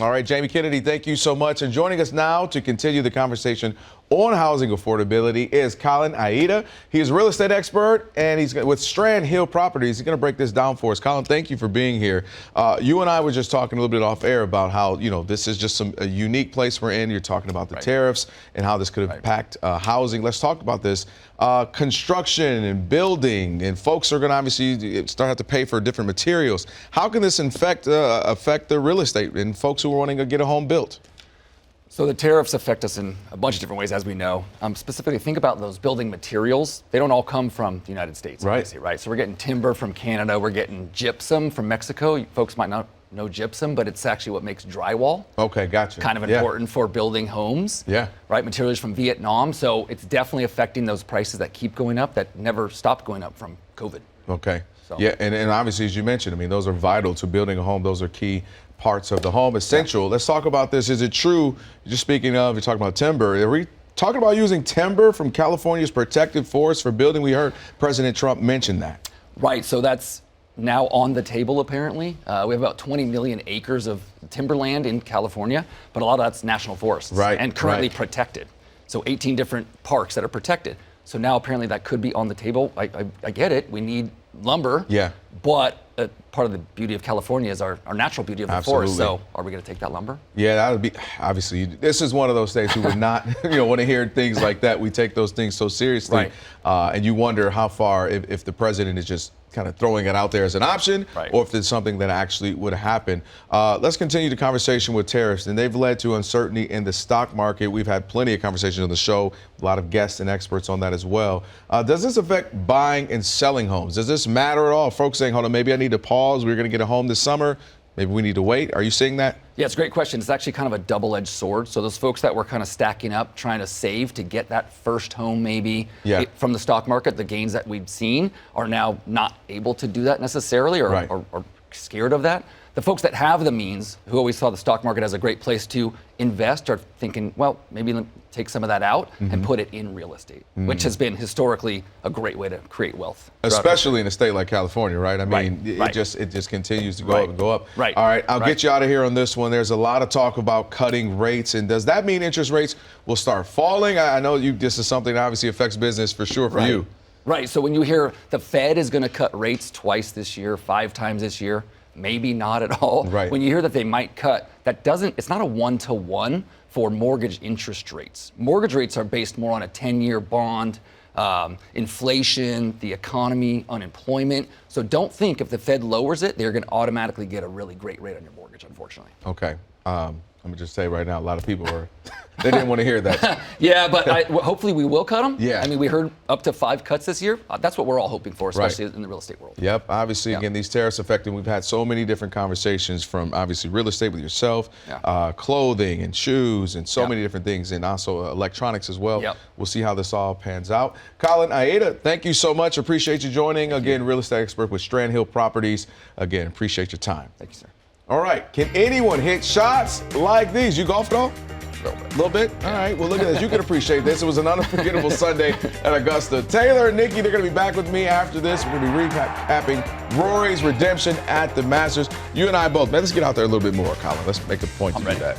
All right, Jamie Kennedy, thank you so much. And joining us now to continue the conversation on housing affordability is Kelvin Aida. He is a real estate expert, and he's with Strand Hill Properties. He's going to break this down for us. Kelvin, thank you for being here. You and I were just talking a little bit off air about how, this is just a unique place we're in. You're talking about the tariffs and how this could impact housing. Let's talk about this. Construction and building, and folks are going to obviously start to have to pay for different materials. How can this affect the real estate and folks who are wanting to get a home built? So the tariffs affect us in a bunch of different ways, as we know. Specifically, think about those building materials. They don't all come from the United States, obviously, right? So we're getting timber from Canada. We're getting gypsum from Mexico. Folks might not know gypsum, but it's actually what makes drywall. Okay, gotcha. Kind of important for building homes. Yeah. Right, materials from Vietnam. So it's definitely affecting those prices that keep going up, that never stopped going up from COVID. Okay. So. Yeah, and obviously, as you mentioned, I mean, those are vital to building a home. Those are key parts of the home, essential. Yeah. Let's talk about this. Is it true, just speaking of, you're talking about timber, are we talking about using timber from California's protected forest for building? We heard President Trump mention that. Right, so that's now on the table, apparently. We have about 20 million acres of timberland in California, but a lot of that's national forests and currently protected. So 18 different parks that are protected. So now apparently that could be on the table. I get it. We need lumber. Yeah. But part of the beauty of California is our natural beauty of the forest. So are we going to take that lumber? Yeah, that would be, obviously, this is one of those states who would not want to hear things like that. We take those things so seriously. And you wonder how far, if the president is just kind of throwing it out there as an option, or if it's something that actually would happen. Let's continue the conversation with tariffs, and they've led to uncertainty in the stock market. We've had plenty of conversations on the show, a lot of guests and experts on that as well. Does this affect buying and selling homes? Does this matter at all? Folks saying, hold on, maybe I need to pause. We're going to get a home this summer. Maybe we need to wait. Are you seeing that? Yeah, it's a great question. It's actually kind of a double-edged sword. So those folks that were kind of stacking up, trying to save to get that first home maybe from the stock market, the gains that we've seen are now not able to do that necessarily or scared of that. The folks that have the means, who always saw the stock market as a great place to invest, are thinking, well, maybe take some of that out and put it in real estate, which has been historically a great way to create wealth. Especially in a state like California, right? I mean, it just continues to go up and go up. Right. All right, I'll get you out of here on this one. There's a lot of talk about cutting rates, and does that mean interest rates will start falling? I know this is something that obviously affects business for sure for you. Right, so when you hear the Fed is going to cut rates twice this year, 5 times this year, maybe not at all. When you hear that they might cut, it's not a one-to-one for mortgage interest rates. Mortgage rates are based more on a 10-year bond, inflation, the economy, unemployment. So don't think if the Fed lowers it, they're going to automatically get a really great rate on your mortgage, unfortunately. Okay. Let me just say right now, a lot of people they didn't want to hear that. Yeah, but hopefully we will cut them. Yeah. I mean, we heard up to 5 cuts this year. That's what we're all hoping for, especially in the real estate world. Yep. Obviously, again, these tariffs affecting, we've had so many different conversations from obviously real estate with yourself, clothing and shoes and so many different things, and also electronics as well. We'll see how this all pans out. Kelvin Aida, thank you so much. Appreciate you joining. Again, real estate expert with Strand Hill Properties. Again, appreciate your time. Thank you, sir. All right. Can anyone hit shots like these? You golf at all? A little bit? All right. Well, look at this. You can appreciate this. It was an unforgettable Sunday at Augusta. Taylor and Nikki, they're going to be back with me after this. We're going to be recapping Rory's redemption at the Masters. You and I both. Man, let's get out there a little bit more, Kelvin. Let's make a point to do that.